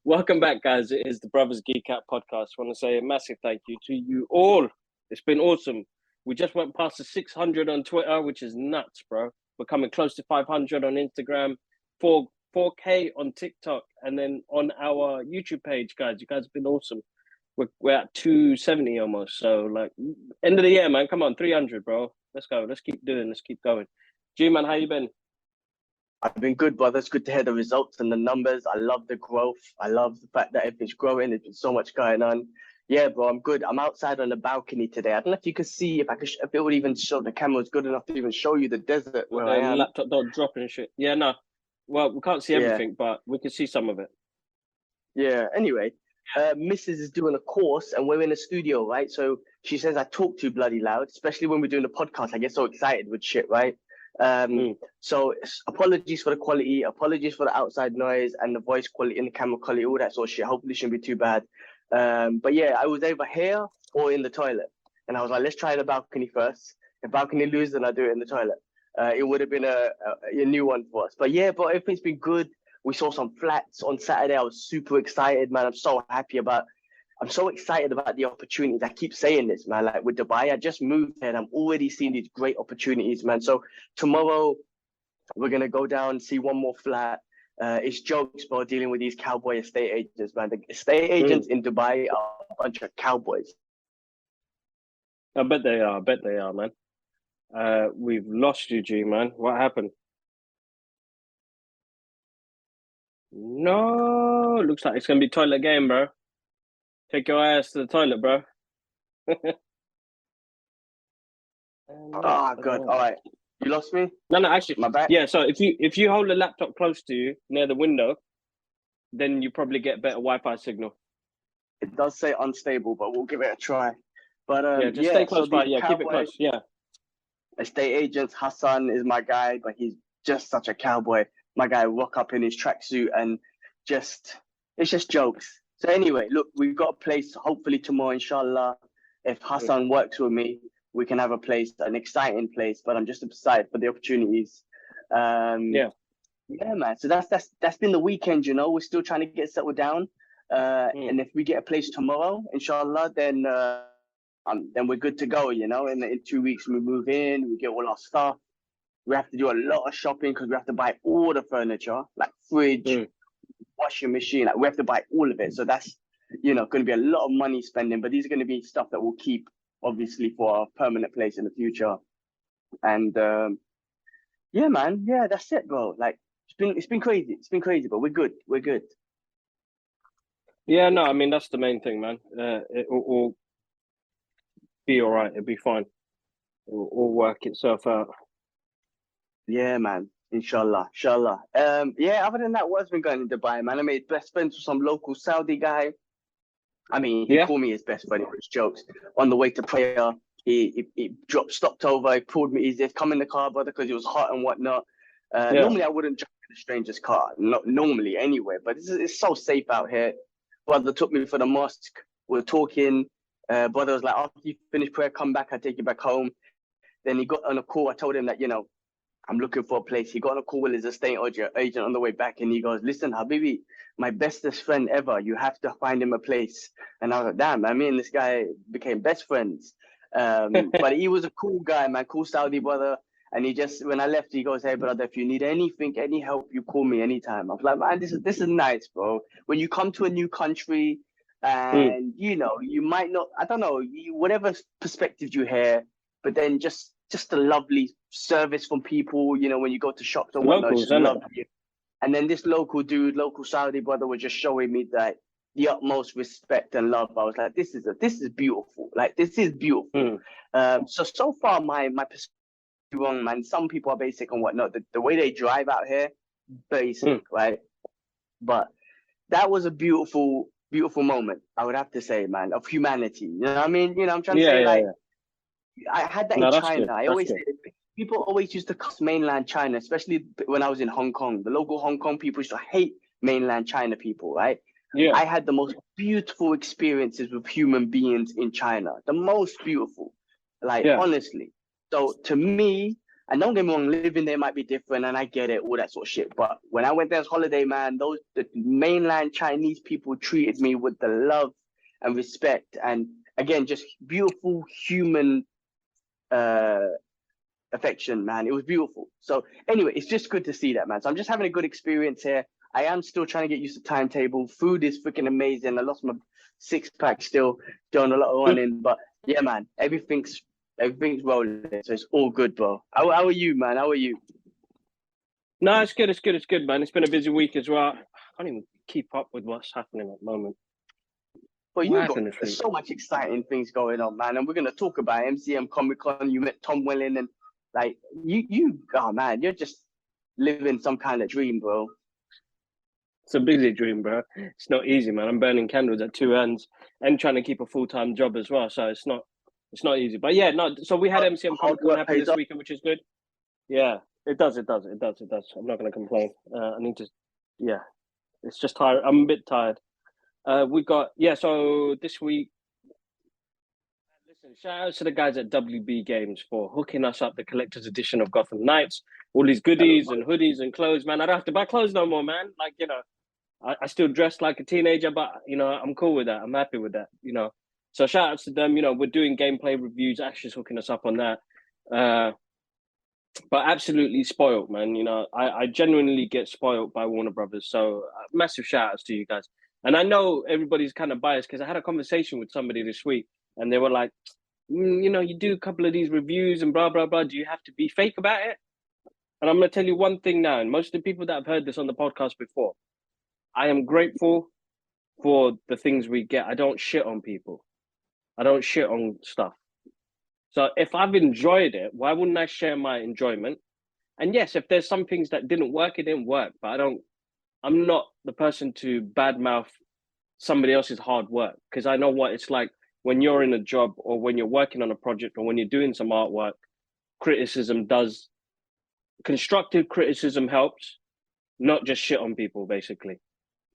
Welcome back, guys. It is the Brothers Geek Out podcast. I want to say a massive thank you to you all. It's been awesome. We just went past the 600 on Twitter, which is nuts, bro. We're coming close to 500 on Instagram, 4K on TikTok, and then on our YouTube page, guys. You guys have been awesome. We're at 270 almost. So, like, end of the year, man. Come on, 300, bro. Let's go. Let's keep doing. Let's keep going. G-Man, how you been? I've been good, brother. It's good to hear the results and the numbers. I love the growth. I love the fact that everything's growing. There's been so much going on. Yeah, bro, I'm good. I'm outside on the balcony today. I don't know if you could see, if it would even show, the camera was good enough to even show you the desert where I am. Laptop don't drop and shit. Yeah, no. Well, we can't see everything, but we can see some of it. Yeah, anyway, Mrs. is doing a course and we're in a studio, right? So she says I talk too bloody loud, especially when we're doing the podcast. I get so excited with shit, right? So apologies for the quality, apologies for the outside noise and the voice quality and the camera quality, all that sort of shit. Hopefully it shouldn't be too bad. But yeah, I was either here or in the toilet, and I was like, let's try the balcony first. If balcony loses, then I'll do it in the toilet. It would have been a new one for us. But yeah, but everything's been good. We saw some flats on Saturday. I was super excited, man. I'm so excited about the opportunities. I keep saying this, man. Like with Dubai, I just moved there and I'm already seeing these great opportunities, man. So tomorrow we're gonna go down, see one more flat. It's jokes, bro, dealing with these cowboy estate agents, man. The estate agents in Dubai are a bunch of cowboys. I bet they are, man. We've lost you, G, man. What happened? No, looks like it's gonna be toilet game, bro. Take your ass to the toilet, bro. God. All right. You lost me? No, actually. My bad? Yeah, so if you hold the laptop close to you, near the window, then you probably get better Wi-Fi signal. It does say unstable, but we'll give it a try. But just stay close by. Yeah, keep it close. Yeah. Estate agents, Hassan is my guy, but he's just such a cowboy. My guy rock up in his tracksuit and it's just jokes. So anyway, look, we've got a place hopefully tomorrow, inshallah. If Hassan works with me, we can have a place, an exciting place, but I'm just excited for the opportunities. Yeah, man. So that's been the weekend, you know. We're still trying to get settled down. And if we get a place tomorrow, inshallah, then we're good to go, you know. In 2 weeks, we move in, we get all our stuff. We have to do a lot of shopping because we have to buy all the furniture, like fridge, washing machine. Like we have to buy all of it. So that's, you know, going to be a lot of money spending. But these are going to be stuff that we'll keep, obviously, for our permanent place in the future. And yeah, man. Yeah, that's it, bro. Like it's been crazy. It's been crazy, but we're good. We're good. Yeah, no, I mean that's the main thing, man. It will be all right. It'll be fine. It will all work itself out. Yeah, man. Inshallah. Yeah, other than that, what's been going in Dubai, man? I made best friends with some local Saudi guy. I mean, he called me his best friend, it was jokes. On the way to prayer, he stopped over, he pulled me, he said, come in the car, brother, because it was hot and whatnot. Normally, I wouldn't jump in a stranger's car, not normally anyway, but it's so safe out here. Brother took me for the mosque, we were talking. Brother was like, after you finish prayer, come back, I'll take you back home. Then he got on a call, I told him that, you know, I'm looking for a place. He got on a call with his estate agent on the way back, and he goes, listen, Habibi, my bestest friend ever, you have to find him a place. And I was like, damn, I mean, this guy became best friends. But he was a cool guy, man, cool Saudi brother. And he just, when I left, he goes, hey, brother, if you need anything, any help, you call me anytime. I was like, man, this is nice, bro. When you come to a new country and, you know, you might not, I don't know, whatever perspective you hear, but then just a lovely service from people, you know, when you go to shops and whatnot, Locals, just love you. And then this local Saudi brother was just showing me that the utmost respect and love. I was like, this is beautiful. Like, this is beautiful. So far, my perspective is wrong, man. Some people are basic and whatnot. The way they drive out here, basic, right? But that was a beautiful moment, I would have to say, man, of humanity. You know what I mean? You know, I'm trying to say, like, I had that in China. I always say, people always used to cuss mainland China, especially when I was in Hong Kong. The local Hong Kong people used to hate mainland China people, right? Yeah. I had the most beautiful experiences with human beings in China. The most beautiful, like honestly. So to me, and don't get me wrong, living there might be different, and I get it, all that sort of shit. But when I went there as holiday, man, the mainland Chinese people treated me with the love and respect, and again, just beautiful human affection, man. It was beautiful. So anyway, it's just good to see that, man. So I'm just having a good experience here. I am still trying to get used to timetable. Food is freaking amazing. I lost my 6-pack still, doing a lot of running. But yeah, man, everything's rolling. So it's all good, bro. How are you, man? How are you? No, it's good. It's good. It's good, man. It's been a busy week as well. I can't even keep up with what's happening at the moment. Well, you've got so much exciting things going on, man. And we're going to talk about MCM Comic Con. You met Tom Welling, and like oh man, you're just living some kind of dream, bro. It's a busy dream, bro. It's not easy, man. I'm burning candles at two ends and trying to keep a full-time job as well. So it's not easy. But yeah, no. So we had MCM Comic Con happen this weekend, which is good. Yeah, it does. I'm not going to complain. I need to. Yeah, it's just tired. I'm a bit tired. We got so this week. Listen, shout out to the guys at WB Games for hooking us up the collector's edition of Gotham Knights. All these goodies and hoodies and clothes, man. I don't have to buy clothes no more, man. Like, you know, I still dress like a teenager, but, you know, I'm cool with that. I'm happy with that, you know. So shout out to them. You know, we're doing gameplay reviews. Ashley's hooking us up on that. But absolutely spoiled, man. You know, I genuinely get spoiled by Warner Brothers. So massive shout outs to you guys. And I know everybody's kind of biased because I had a conversation with somebody this week and they were like, you know, you do a couple of these reviews and blah, blah, blah. Do you have to be fake about it? And I'm going to tell you one thing now. And most of the people that have heard this on the podcast before, I am grateful for the things we get. I don't shit on people. I don't shit on stuff. So if I've enjoyed it, why wouldn't I share my enjoyment? And yes, if there's some things that didn't work, it didn't work. But I'm not the person to badmouth somebody else's hard work because I know what it's like when you're in a job or when you're working on a project or when you're doing some artwork. Constructive criticism helps, not just shit on people, basically.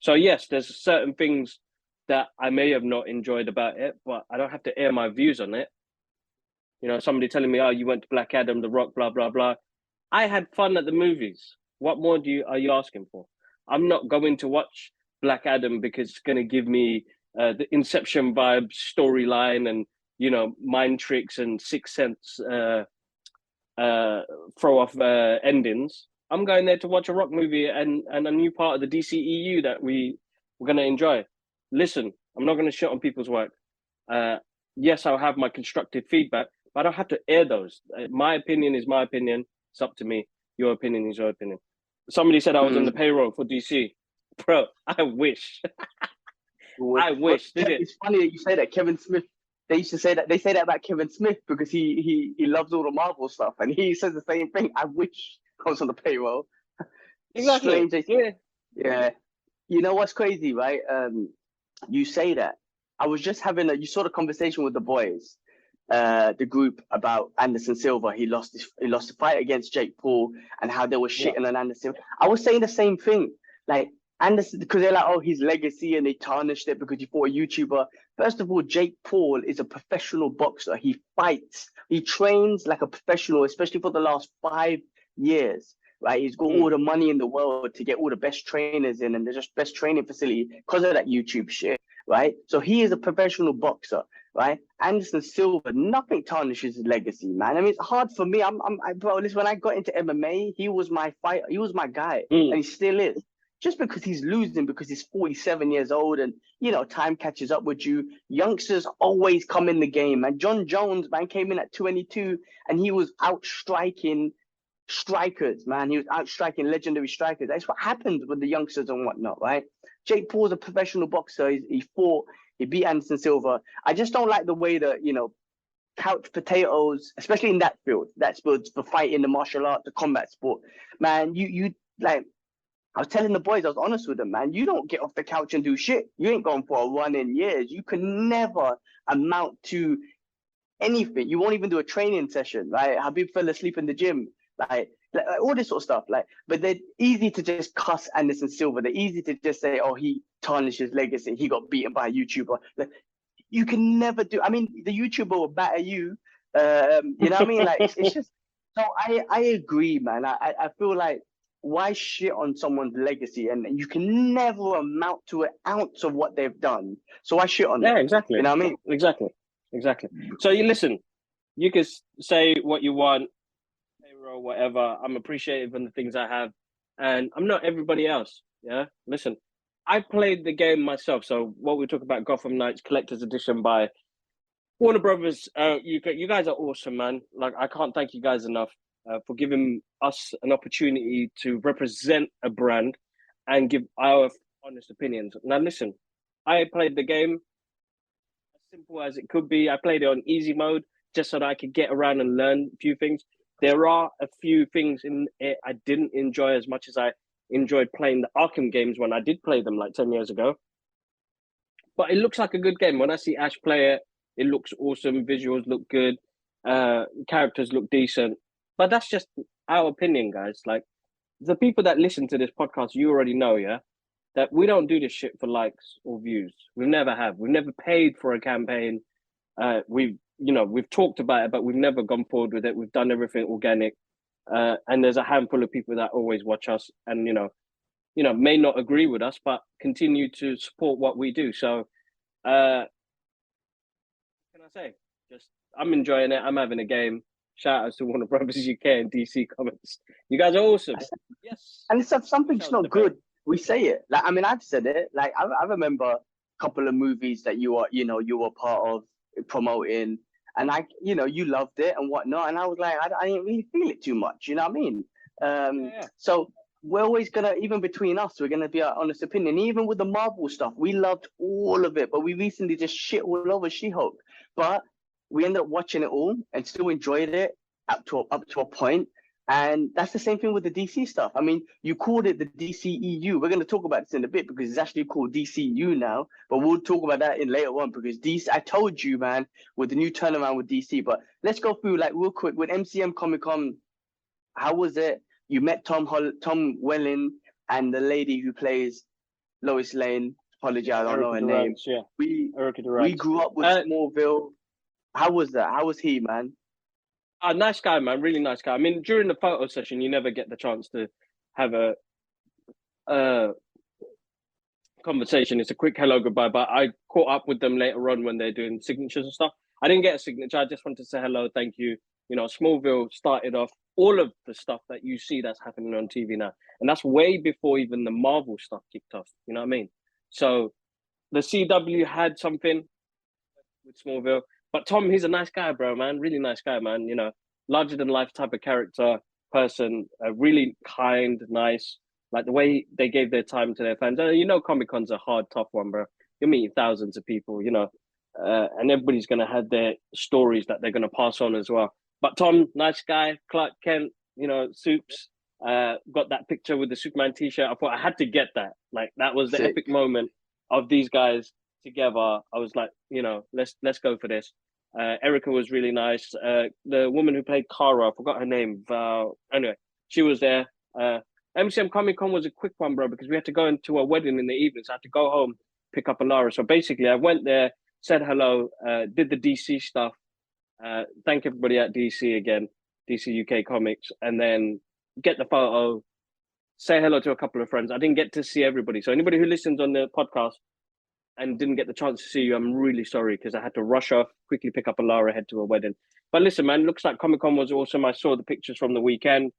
So yes, there's certain things that I may have not enjoyed about it, but I don't have to air my views on it. You know, somebody telling me, oh, you went to Black Adam, The Rock, blah, blah, blah. I had fun at the movies. What more are you asking for? I'm not going to watch Black Adam because it's going to give me the Inception vibe storyline and, you know, mind tricks and Sixth Sense throw off endings. I'm going there to watch a rock movie and a new part of the DCEU that we're going to enjoy. Listen, I'm not going to shit on people's work. Yes, I'll have my constructive feedback, but I don't have to air those. My opinion is my opinion. It's up to me. Your opinion is your opinion. Somebody said I was on the payroll for DC. Bro, I wish. I wish. It's funny that you say that. Kevin Smith, they say that about Kevin Smith because he loves all the Marvel stuff, and he says the same thing. I wish I was on the payroll. Exactly. Strange. Yeah. You know what's crazy, right? You say that. I was just having you saw the conversation with the boys, the group about Anderson Silva. He lost the fight against Jake Paul and how they were shitting on Anderson. I was saying the same thing. Like Anderson, because they're like, oh, his legacy, and they tarnished it because he fought a YouTuber. First of all, Jake Paul is a professional boxer. He fights. He trains like a professional, especially for the last 5 years. Right, he's got all the money in the world to get all the best trainers in, and there's just best training facility because of that YouTube shit. Right, so he is a professional boxer. Right, Anderson Silva, nothing tarnishes his legacy, man. I mean, it's hard for me. Bro, listen, when I got into MMA, he was my fighter. He was my guy, and he still is. Just because he's losing, because he's 47 years old, and you know time catches up with you. Youngsters always come in the game, and John Jones, man, came in at 22, and he was outstriking strikers, man. He was outstriking legendary strikers. That's what happens with the youngsters and whatnot, right? Jake Paul's a professional boxer. He beat Anderson Silva. I just don't like the way that, you know, couch potatoes, especially in that field, for fighting, the martial art, the combat sport, man. You like, I was telling the boys, I was honest with them, man. You don't get off the couch and do shit. You ain't going for a run in years. You can never amount to anything. You won't even do a training session, right? Habib fell asleep in the gym. Like, like all this sort of stuff. Like, but they're easy to just cuss Anderson Silva. They're easy to just say, oh, he tarnished his legacy. He got beaten by a YouTuber. Like, you can never do. I mean, the YouTuber will batter you. You know what I mean? Like, it's just. So I agree, man. I feel like, why shit on someone's legacy, and you can never amount to an ounce of what they've done. So why shit on them? Exactly. You know what I mean? Exactly. So you listen. You can say what you want, or whatever. I'm appreciative of the things I have, and I'm not everybody else. Yeah. Listen, I played the game myself. So what we talk about, Gotham Knights Collector's Edition by Warner Brothers. You guys are awesome, man. Like, I can't thank you guys enough for giving us an opportunity to represent a brand and give our honest opinions. Now, listen, I played the game as simple as it could be. I played it on easy mode just so that I could get around and learn a few things. There are a few things in it I didn't enjoy as much as I enjoyed playing the Arkham games when I did play them like 10 years ago. But it looks like a good game. When I see Ash play it, it looks awesome. Visuals look good. Characters look decent. But that's just our opinion, guys. Like, the people that listen to this podcast, you already know, yeah, that we don't do this shit for likes or views. We never have. We've never paid for a campaign. We've talked about it, but we've never gone forward with it. We've done everything organic. And there's a handful of people that always watch us and, may not agree with us, but continue to support what we do. So, what can I say? Just, I'm enjoying it. I'm having a game. Shout out to Warner Brothers UK and DC Comics. You guys are awesome. Yes. And if something's not good, we say it. Like, I mean, I've said it. Like, I remember a couple of movies that you were part of promoting, and you loved it and whatnot. And I was like, I didn't really feel it too much. You know what I mean? So we're always gonna, even between us, we're gonna be our honest opinion. Even with the Marvel stuff, we loved all of it, but we recently just shit all over She-Hulk. But we ended up watching it all and still enjoyed it up to a point. And that's the same thing with the DC stuff. I mean, you called it the DCEU. We're going to talk about this in a bit because it's actually called DCU now. But we'll talk about that in later on because DC, I told you, man, with the new turnaround with DC. But let's go through, like, real quick with MCM Comic Con. How was it? You met Tom Welling and the lady who plays Lois Lane. Apologize, I don't know her name. Yeah. We grew up with Smallville. How was that? How was he, man? Nice guy, man. Really nice guy. I mean, during the photo session, you never get the chance to have a conversation. It's a quick hello, goodbye. But I caught up with them later on when they're doing signatures and stuff. I didn't get a signature. I just wanted to say hello, thank you. Smallville started off all of the stuff that you see that's happening on TV now. And that's way before even the Marvel stuff kicked off. You know what I mean? So the CW had something with Smallville. But Tom, he's a nice guy, bro, man. Really nice guy, man. Larger than life type of character, person, really kind, nice. Like the way they gave their time to their fans. Comic Con's a hard, tough one, bro. You're meeting thousands of people, and everybody's going to have their stories that they're going to pass on as well. But Tom, nice guy. Clark Kent, Soups, got that picture with the Superman t-shirt. I thought I had to get that. Like, that was the epic moment of these guys together. I was like, let's go for this. Erica was really nice. The woman who played Kara, I forgot her name. Anyway, she was there. MCM Comic Con was a quick one, bro, because we had to go into a wedding in the evening, so I had to go home, pick up Alara. So basically, I went there, said hello, did the DC stuff. Thank everybody at DC again, DC UK Comics, and then get the photo, say hello to a couple of friends. I didn't get to see everybody. So anybody who listens on the podcast and didn't get the chance to see you, I'm really sorry because I had to rush off, quickly pick up Alara, head to a wedding. But listen, man, looks like Comic-Con was awesome. I saw the pictures from the weekend.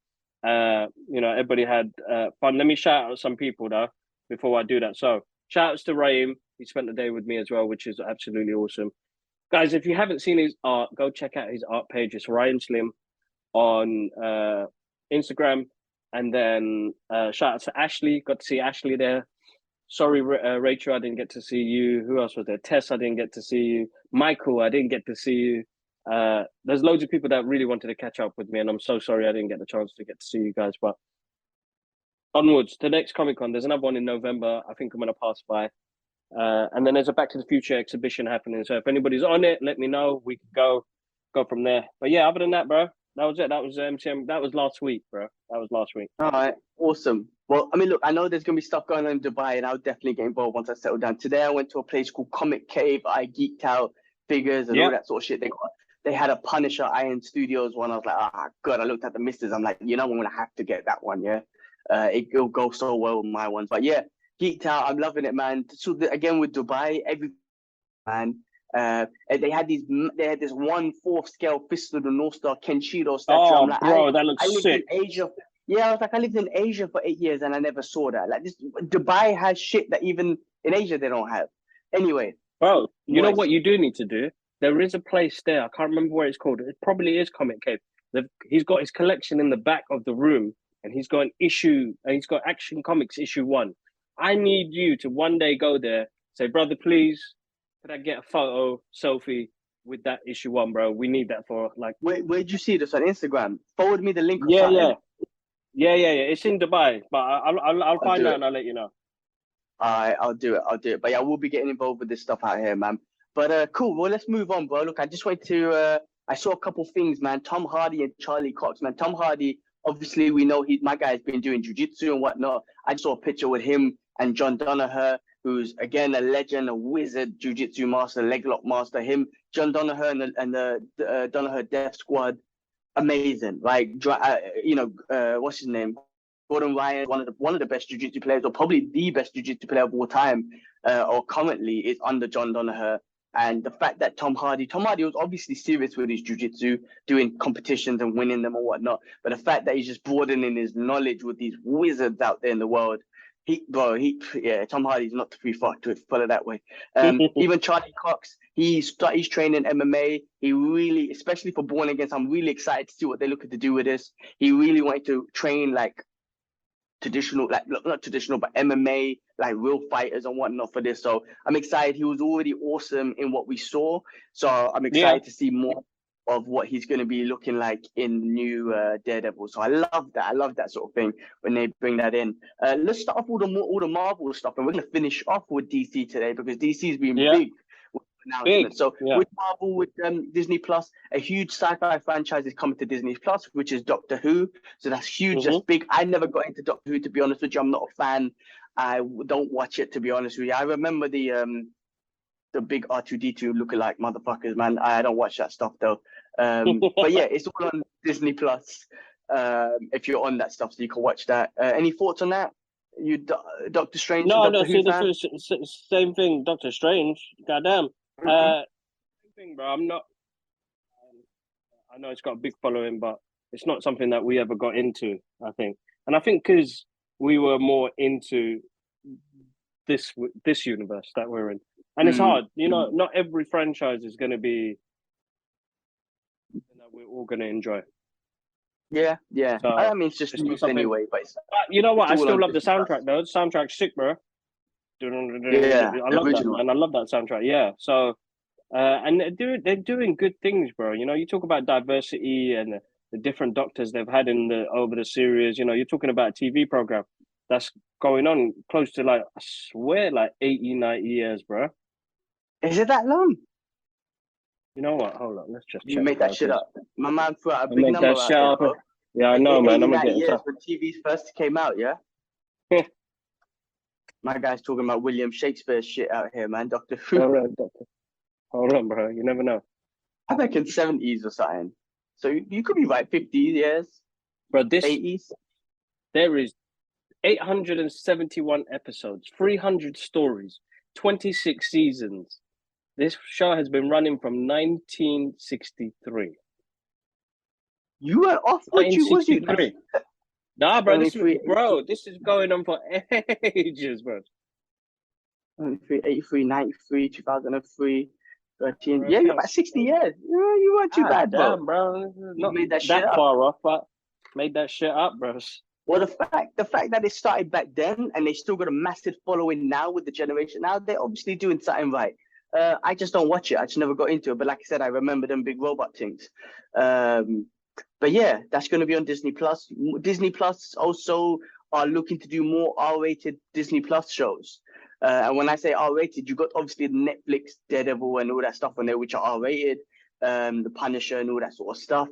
Everybody had fun. Let me shout out some people, though, before I do that. So shout outs to Raheem. He spent the day with me as well, which is absolutely awesome. Guys, if you haven't seen his art, go check out his art page. It's Ryan Slim on Instagram. And then shout out to Ashley. Got to see Ashley there. Sorry, Rachel, I didn't get to see you. Who else was there? Tess, I didn't get to see you. Michael, I didn't get to see you. There's loads of people that really wanted to catch up with me, and I'm so sorry I didn't get the chance to get to see you guys. But onwards to the next Comic-Con. There's another one in November. I think I'm going to pass by. And then there's a Back to the Future exhibition happening. So if anybody's on it, let me know. We can go from there. But yeah, other than that, bro, That was it. That was MTM. That was last week, bro. That was last week. All right, awesome. Well, I mean, look, I know there's gonna be stuff going on in Dubai, and I'll definitely get involved once I settle down. Today, I went to a place called Comic Cave. I geeked out figures and Yeah. all that sort of shit. They had a Punisher Iron Studios one. I was like, ah, God. I looked at the misses. I'm like, I'm gonna have to get that one. Yeah, it'll go so well with my ones. But yeah, geeked out. I'm loving it, man. So again with Dubai, every man. They had this 1/4 scale Fist of the North Star Kenshiro statue. I'm Oh, like, bro, that I looks lived sick. in Asia. Yeah, I was like, I lived in Asia for 8 years and I never saw that. Like this, Dubai has shit that even in Asia they don't have. Anyway, Bro, you know nice. what you do need to do? There is a place there. I can't remember where it's called. It probably is Comic Cave. He's got his collection in the back of the room, and he's got he's got Action Comics issue 1. I need you to one day go there, say, brother, please, could I get a photo, selfie with that issue 1, bro? We need that for like. Where'd you see this on Instagram? Forward me the link or Yeah, something. yeah. It's in Dubai, but I'll find out and I'll let you know. I'll do it. But yeah, we'll be getting involved with this stuff out here, man. But cool. Well, let's move on, bro. Look, I just wanted to. I saw a couple things, man. Tom Hardy and Charlie Cox, man. Tom Hardy, obviously, we know my guy's been doing jujitsu and whatnot. I saw a picture with him and John Danaher, who's again a legend, a wizard, jujitsu master, leg lock master. Him, John Danaher, and the Danaher Death Squad, amazing. Like, what's his name? Gordon Ryan, one of the best jiu-jitsu players, or probably the best jiu-jitsu player of all time, or currently is under John Danaher. And the fact that Tom Hardy was obviously serious with his jiu-jitsu, doing competitions and winning them or whatnot. But the fact that he's just broadening his knowledge with these wizards out there in the world, Tom Hardy's not to be fucked with, put it that way. Even Charlie Cox, he's training MMA. He really, especially for Born Against, I'm really excited to see what they're looking to do with this. He really wanted to train like traditional, like not traditional, but MMA, like real fighters and whatnot for this. So I'm excited. He was already awesome in what we saw. So I'm excited to see more of what he's going to be looking like in new Daredevil. So I love that. I love that sort of thing when they bring that in. Let's start off with all the Marvel stuff, and we're going to finish off with DC today because DC's been big announcement. So with Marvel, with Disney Plus, a huge sci-fi franchise is coming to Disney Plus, which is Doctor Who. So that's huge. That's big. I never got into Doctor Who, to be honest with you. I'm not a fan. I don't watch it, to be honest with you. I remember the big R2D2 lookalike motherfuckers, man. I don't watch that stuff though. But yeah, it's all on Disney Plus. If you're on that stuff, so you can watch that. Any thoughts on that? You Doctor Strange? No, Who fan? Same thing. Doctor Strange. Goddamn. Same thing, bro. I'm not. I know it's got a big following, but it's not something that we ever got into. I think because we were more into this universe that we're in, and it's hard. Not every franchise is going to be something that we're all going to enjoy. Yeah. So, I mean, it's just news anyway. But you know what? I still love the soundtrack, though. The soundtrack's sick, bro. Yeah, I love that, man. I love that soundtrack. Yeah. So, and they're doing good things, bro. You talk about diversity and the different doctors they've had over the series. You're talking about a TV program that's going on close to, like, I swear, like 80, 90 years, bro. Is it that long? You know what? Hold on, let's just check. You make that shit up. My man threw out a big number out there, bro. Yeah, I know, man. I'm gonna get years when TVs first came out, yeah. My guy's talking about William Shakespeare shit out here, man. Doctor Who. Hold on, bro. You never know. I think in 70s or something. So you could be right, 50 years. Bro, 80s. There is 871 episodes, 300 stories, 26 seasons. This show has been running from 1963. You were off? What you was you? Nah, bro, this is going on for ages, bro. 83, 93, 2003, 13. Yeah, you're about 60 years. You weren't too bad, though. Damn, bro. Not made that shit up. Far off, but made that shit up, bro. Well, the fact that it started back then and they still got a massive following now with the generation now, they're obviously doing something right. I just don't watch it. I just never got into it. But like I said, I remember them big robot things. But yeah, that's going to be on Disney Plus. Disney Plus also are looking to do more R-rated Disney Plus shows. And when I say R-rated, you got obviously the Netflix Daredevil and all that stuff on there, which are R-rated. the Punisher and all that sort of stuff.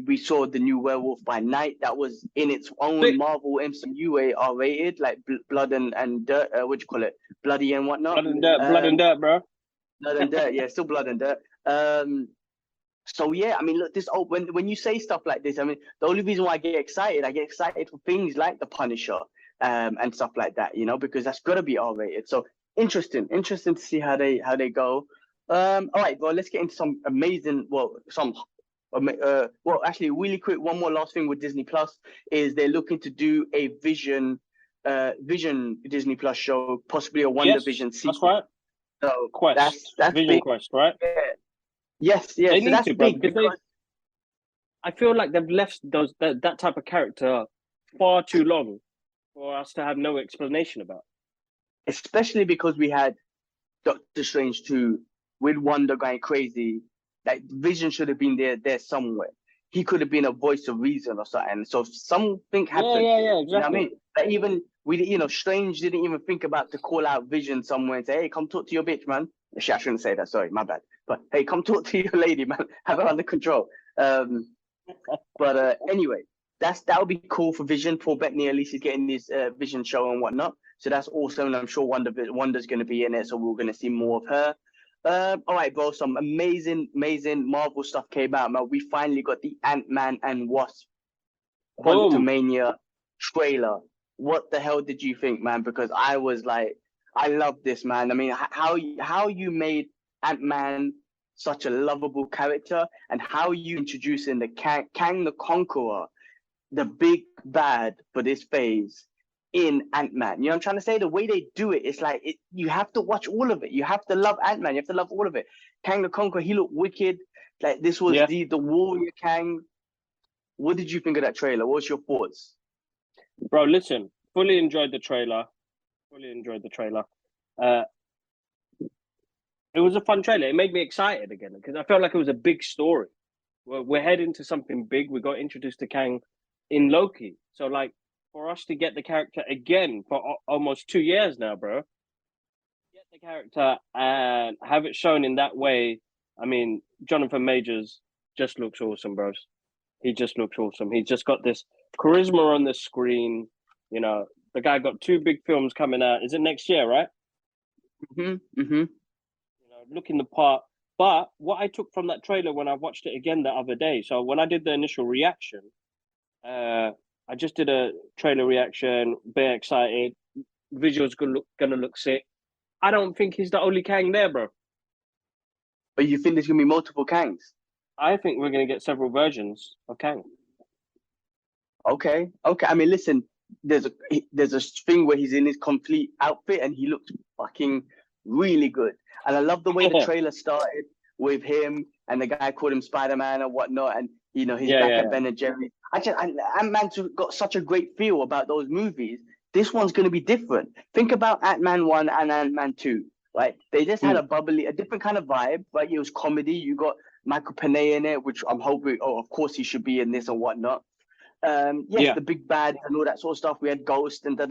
We saw the new Werewolf by Night that was in its own Marvel MCU way R-rated, like blood and dirt. What do you call it? Bloody and whatnot. Blood and dirt, bro. Blood and dirt, yeah, still blood and dirt. So yeah, I mean, look, when you say stuff like this, I mean, the only reason why I get excited for things like the Punisher, and stuff like that, you know, because that's gotta be R-rated. So interesting to see how they go. All right, well, let's get into some amazing, actually, really quick, one more last thing with Disney Plus is they're looking to do a Vision Disney Plus show, possibly a WandaVision sequel. That's right. So Quest. that's Vision big. Quest, right? Yeah. Yes. They So need that's to, bro, big because I feel like they've left that type of character far too long for us to have no explanation about. especially because we had Doctor Strange 2 with Wanda going crazy. Like Vision should have been there somewhere. He could have been a voice of reason or something. So if something happened. Yeah, exactly. You know what I mean? Like even Strange didn't even think about to call out Vision somewhere and say, "Hey, come talk to your bitch, man." Actually, I shouldn't say that. Sorry, my bad. But hey, come talk to your lady, man. Have her under control. But anyway, that would be cool for Vision. Paul Bettany at least is getting this Vision show and whatnot. So that's awesome. And I'm sure Wanda's going to be in it, so we're going to see more of her. All right, bro. Some amazing Marvel stuff came out, man. We finally got the Ant-Man and Wasp Quantumania trailer. What the hell did you think, man? Because I was like, I love this, man. I mean, how you made Ant-Man such a lovable character, and how you introducing the Kang the Conqueror, the big bad for this phase in Ant-Man. You know what I'm trying to say? The way they do it, it's like you have to watch all of it. You have to love Ant-Man. You have to love all of it. Kang the Conqueror, he looked wicked. Like this was the warrior Kang. What did you think of that trailer? What's your thoughts? Bro, listen, fully enjoyed the trailer. It was a fun trailer. It made me excited again because I felt like it was a big story. We're heading to something big. We got introduced to Kang in Loki. So, like, for us to get the character again for almost 2 years now, bro, get the character and have it shown in that way. I mean, Jonathan Majors just looks awesome, bros. He just looks awesome. He's just got this charisma on the screen. You know, the guy got 2 big films coming out. Is it next year, right? You know, looking the part. But what I took from that trailer when I watched it again the other day, so when I did the initial reaction, I just did a trailer reaction, very excited. Visuals gonna look sick. I don't think he's the only Kang there, bro. But you think there's gonna be multiple Kangs? I think we're gonna get several versions of Kang. Okay. I mean, listen, there's a thing where he's in his complete outfit and he looks fucking really good. And I love the way the trailer started with him and the guy called him Spider-Man and whatnot. And, you know, he's back at Ben and Jerry. Ant-Man's got such a great feel about those movies. This one's going to be different. Think about Ant-Man 1 and Ant-Man 2, right? They just had a different kind of vibe, right? It was comedy. You got Michael Pena in it, which I'm hoping, of course he should be in this and whatnot. The big bad and all that sort of stuff. We had Ghost and da.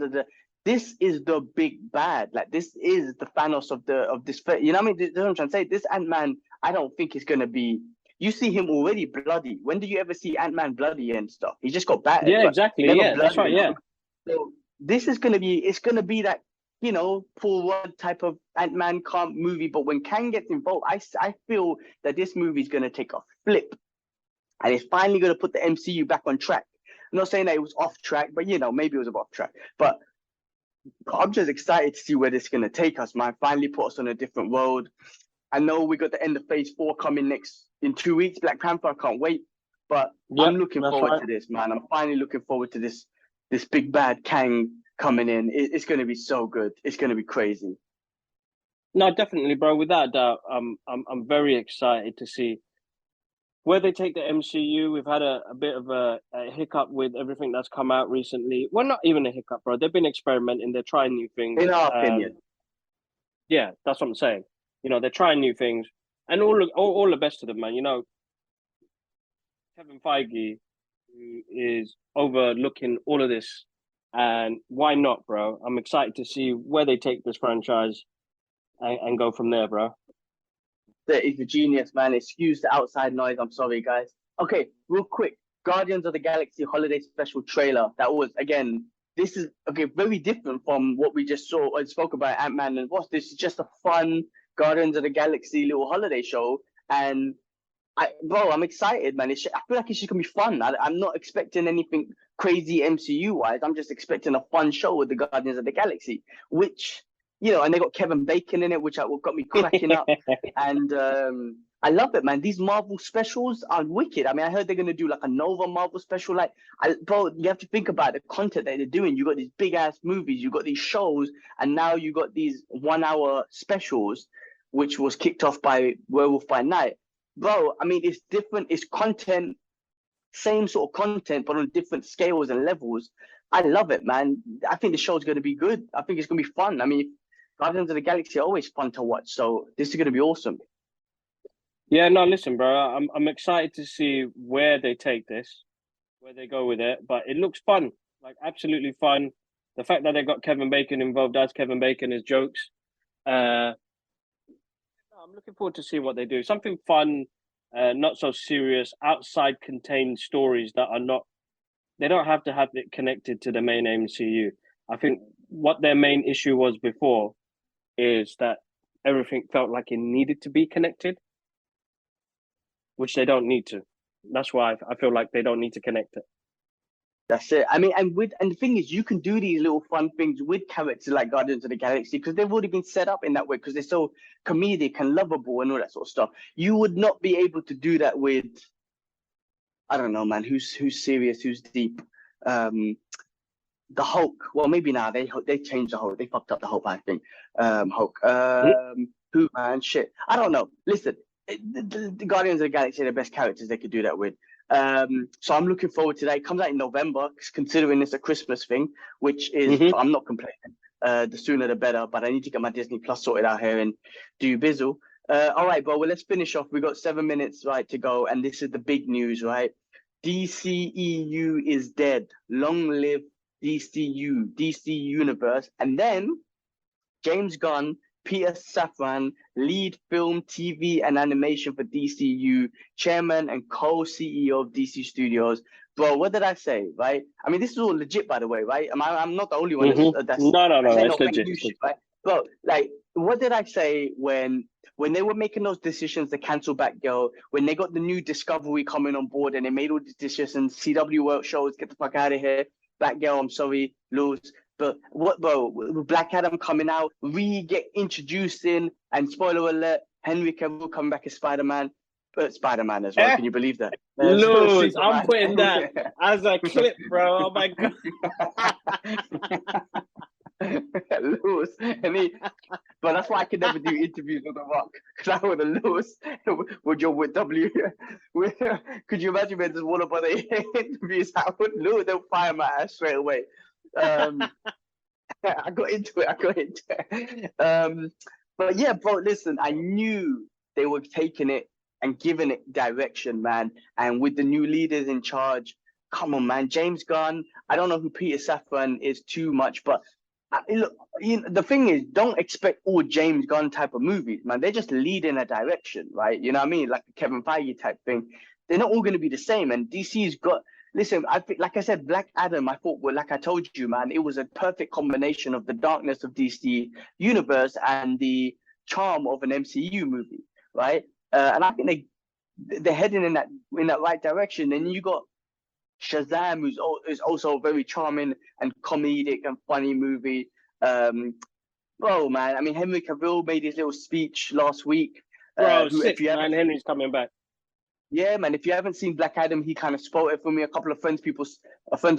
This is the big bad. Like this is the Thanos of this. You know what I mean? That's what I'm trying to say. This Ant-Man, I don't think is gonna be. You see him already bloody. When do you ever see Ant-Man bloody and stuff? He just got battered. Yeah, exactly. Yeah, that's right. Yeah. So this is gonna be. It's gonna be that, you know, Paul Rudd type of Ant-Man camp movie. But when Kang gets involved, I feel that this movie is gonna take a flip, and it's finally gonna put the MCU back on track. I'm not saying that it was off track, but you know, maybe it was off track. But I'm just excited to see where this is going to take us, man. Finally put us on a different road. I know we got the end of phase 4 coming in 2 weeks. Black Panther, I can't wait. But I'm looking forward to this, man. I'm finally looking forward to this big bad Kang coming in. It's going to be so good. It's going to be crazy. No, definitely, bro. Without a doubt, I'm very excited to see where they take the MCU. We've had a bit of a hiccup with everything that's come out recently. Well, not even a hiccup, bro. They've been experimenting. They're trying new things. In our opinion. Yeah, that's what I'm saying. You know, they're trying new things. And all the best to them, man. You know, Kevin Feige is overlooking all of this. And why not, bro? I'm excited to see where they take this franchise and go from there, bro. He's a genius, man. Excuse the outside noise. I'm sorry, guys. Okay, real quick. Guardians of the Galaxy holiday special trailer. That was, again, this is, okay, very different from what we just saw and spoke about Ant-Man and Wasp. This is just a fun Guardians of the Galaxy little holiday show. And bro, I'm excited, man. I feel like it's just gonna be fun. I'm not expecting anything crazy MCU wise. I'm just expecting a fun show with the Guardians of the Galaxy, which, you know, and they got Kevin Bacon in it, which got me cracking up. And I love it, man. These Marvel specials are wicked. I mean, I heard they're gonna do like a Nova Marvel special. Like, bro, you have to think about the content that they're doing. You got these big ass movies, you got these shows, and now you got these 1 hour specials, which was kicked off by Werewolf by Night. Bro, I mean, it's different. It's content, same sort of content, but on different scales and levels. I love it, man. I think the show's going to be good. I think it's going to be fun. I mean, Guardians of the Galaxy are always fun to watch, so this is going to be awesome. Yeah, no, listen, bro. I'm excited to see where they take this, where they go with it. But it looks fun, like absolutely fun. The fact that they got Kevin Bacon involved as Kevin Bacon is jokes. I'm looking forward to see what they do. Something fun, not so serious, outside contained stories that are not. They don't have to have it connected to the main MCU. I think what their main issue was before is that everything felt like it needed to be connected, which they don't need to. That's why I feel like they don't need to connect it. That's it. I mean, and the thing is, you can do these little fun things with characters like Guardians of the Galaxy because they've already been set up in that way because they're so comedic and lovable and all that sort of stuff. You would not be able to do that with, I don't know, man. Who's serious? Who's deep? The Hulk. Well, maybe now they changed the Hulk. They fucked up the Hulk. I think. Hulk. Who, man? Shit. I don't know. Listen, the Guardians of the Galaxy are the best characters they could do that with. So I'm looking forward to that. It comes out in November, considering it's a Christmas thing, which is, I'm not complaining. The sooner the better, but I need to get my Disney Plus sorted out here and do bizzle. All right, bro, well, let's finish off. We got 7 minutes, right, to go. And this is the big news, right? DCEU is dead. Long live DCU, DC Universe. And then James Gunn, Peter Safran, lead film, TV, and animation for DCU, chairman and co-CEO of DC Studios. Bro, what did I say, right? I mean, this is all legit, by the way, right? I'm not the only one that's no, it's legit. Shit, right? Bro, like, what did I say when they were making those decisions to cancel Batgirl, when they got the new Discovery coming on board and they made all these decisions, CW World shows, get the fuck out of here, Batgirl, I'm sorry, lose. But what, bro? Black Adam coming out, get introducing, and spoiler alert: Henry Cavill coming back as Spider-Man, Spider-Man as well. Can you believe that? Lose. I'm putting that as a clip, bro. Oh my god. Lose. But that's why I could never do interviews with The Rock because I would have lost with W. Could you imagine when there's one of the interviews? I would lose. They'll fire my ass straight away. I got into it. But yeah, bro, listen, I knew they were taking it and giving it direction, man. And with the new leaders in charge, come on, man. James Gunn, I don't know who Peter Safran is too much, but look, the thing is, don't expect all James Gunn type of movies, man. They're just leading a direction, right? You know what I mean? Like a Kevin Feige type thing. They're not all going to be the same. And DC's got, listen, I think, like I said, Black Adam, I thought, well, like I told you, man, it was a perfect combination of the darkness of DC Universe and the charm of an MCU movie, right? And I think they're heading in that right direction. And you got Shazam, who's also a very charming and comedic and funny movie. Bro, man, I mean, Henry Cavill made his little speech last week. Bro, sick, man. Henry's coming back. Yeah, man. If you haven't seen Black Adam, he kind of spoiled it for me. A couple of friends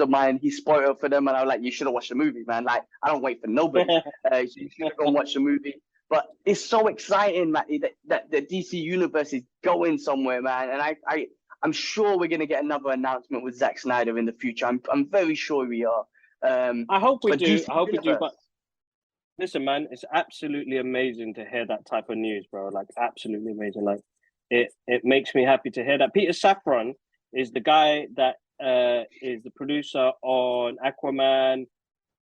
of mine, he spoiled it for them, and I was like, "You should have watched the movie, man." Like, I don't wait for nobody. So you should go and watch the movie. But it's so exciting, man, that the DC universe is going somewhere, man. And I'm sure we're gonna get another announcement with Zack Snyder in the future. I'm very sure we are. I hope we do. I hope we do. But listen, man, it's absolutely amazing to hear that type of news, bro. Like, absolutely amazing. Like, it makes me happy to hear that. Peter Safran is the guy that is the producer on Aquaman,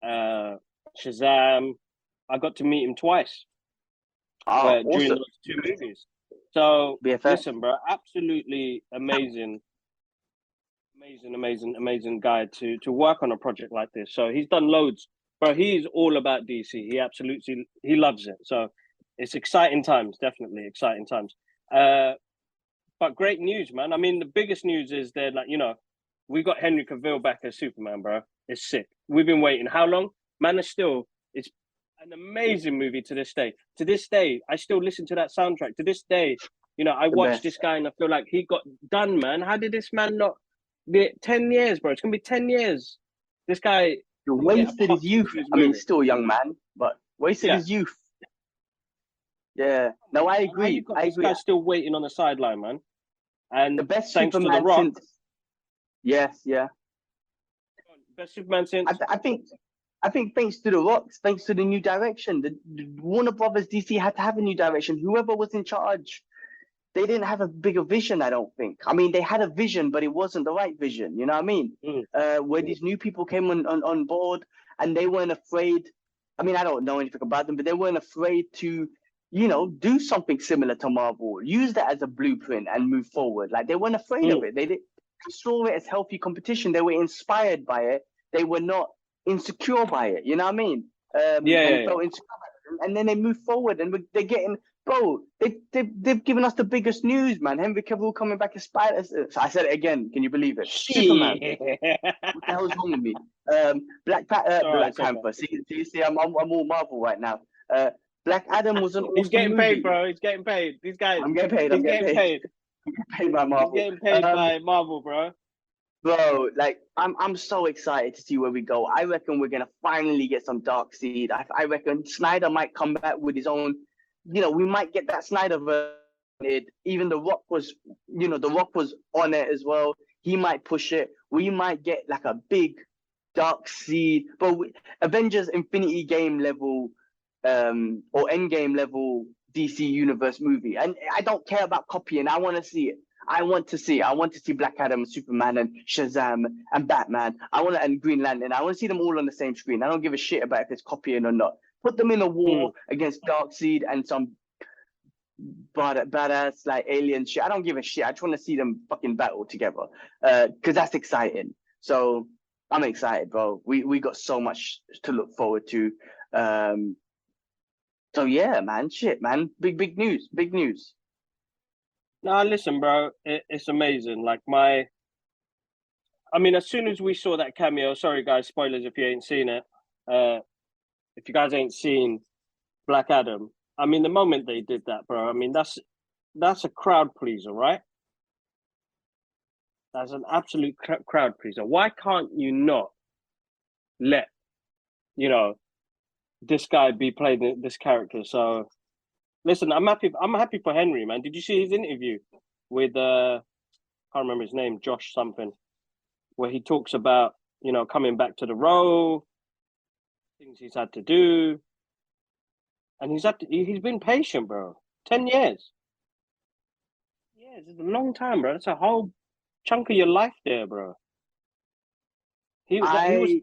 Shazam. I got to meet him twice awesome. during those two movies. So BFF. listen, bro, absolutely amazing guy to work on a project like this. So he's done loads, bro. He's all about DC. He loves it. So it's exciting times, definitely exciting times. But great news, man. I mean, the biggest news is that, like, we got Henry Cavill back as Superman, bro. It's sick. We've been waiting. How long? Man of Steel. It's an amazing movie to this day. To this day, I still listen to that soundtrack. To this day, I watch this guy and I feel like he got done, man. How did this man not be 10 years, bro? It's gonna be 10 years. This guy wasted his youth. I mean, still a young man, but wasted his youth. Yeah. No, I agree. This guy's still waiting on the sideline, man. And the best thanks Superman to The Rock. since. Yes, yeah. Best Superman since. I think thanks to The Rock, thanks to the new direction, the Warner Brothers DC had to have a new direction. Whoever was in charge, they didn't have a bigger vision, I don't think. I mean, they had a vision, but it wasn't the right vision. You know what I mean? Where these new people came on board and they weren't afraid. I mean, I don't know anything about them, but they weren't afraid to, do something similar to Marvel. Use that as a blueprint and move forward. Like, they weren't afraid of it. They saw it as healthy competition. They were inspired by it. They were not insecure by it. You know what I mean? Felt insecure. And then they move forward and they're getting... Bro, they've given us the biggest news, man. Henry Cavill coming back as Spider. I said it again. Can you believe it? Superman. What the hell's wrong with me? Black Panther. See, I'm all Marvel right now. Black Adam was an awesome He's getting movie. paid, bro. He's getting paid. These guys. I'm getting paid. I'm getting paid. I'm getting paid by Marvel. He's getting paid by Marvel, bro. Bro, like I'm so excited to see where we go. I reckon we're gonna finally get some Darkseid. I reckon Snyder might come back with his own. We might get that Snyder version. Even The Rock was, The Rock was on it as well. He might push it. We might get like a big Darkseid, but Avengers Infinity Game level, or Endgame level DC Universe movie. And I don't care about copying. I want to see it. I want to see Black Adam, Superman, and Shazam, and Batman. And Green Lantern. I want to see them all on the same screen. I don't give a shit about if it's copying or not. Put them in a war against Darkseid and some badass like alien shit. I don't give a shit. I just want to see them fucking battle together, because that's exciting. So I'm excited, bro. We got so much to look forward to. So yeah, man. Shit, man. Big news. Big news. Nah, listen, bro. It's amazing. Like I mean, as soon as we saw that cameo, sorry guys, spoilers if you ain't seen it. If you guys ain't seen Black Adam, I mean, the moment they did that, bro, I mean, that's a crowd pleaser, right? That's an absolute crowd pleaser. Why can't you not let, this guy be playing this character? So, listen, I'm happy for Henry, man. Did you see his interview with, I can't remember his name, Josh something, where he talks about, coming back to the role, things he's had to do, and he's been patient, bro. 10 years. Yeah, it's a long time, bro. That's a whole chunk of your life there, bro. He was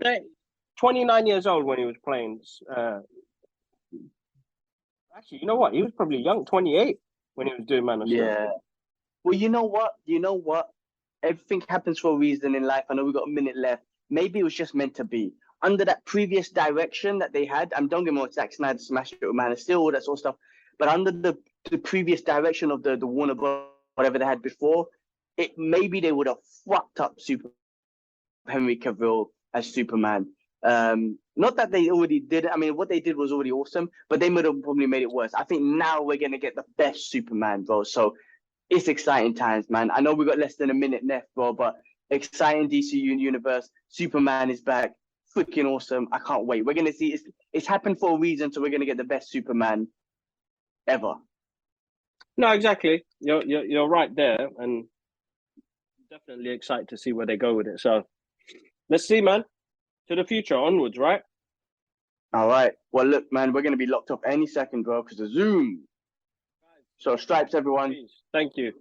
29 years old when he was playing. Actually, you know what? He was probably young, 28 when he was doing Man of Steel. Yeah. Well, you know what? Everything happens for a reason in life. I know we've got a minute left. Maybe it was just meant to be. Under that previous direction that they had, don't get me wrong, Zack Snyder smashed it with Man of Steel, all that sort of stuff. But under the previous direction of the Warner Bros., whatever they had before, maybe they would have fucked up Henry Cavill as Superman. Not that they already did it. I mean, what they did was already awesome, but they would have probably made it worse. I think now we're gonna get the best Superman, bro. So it's exciting times, man. I know we got less than a minute left, bro, but exciting DCU universe. Superman is back. Freaking awesome. I can't wait. We're going to see it's happened for a reason, so we're going to get the best Superman ever. No, exactly. You're right there, and definitely excited to see where they go with it. So let's see, man. To the future, onwards, right? All right. Well, look, man, we're going to be locked up any second, bro, because of Zoom. So stripes, everyone. Thank you.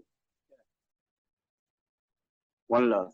One love.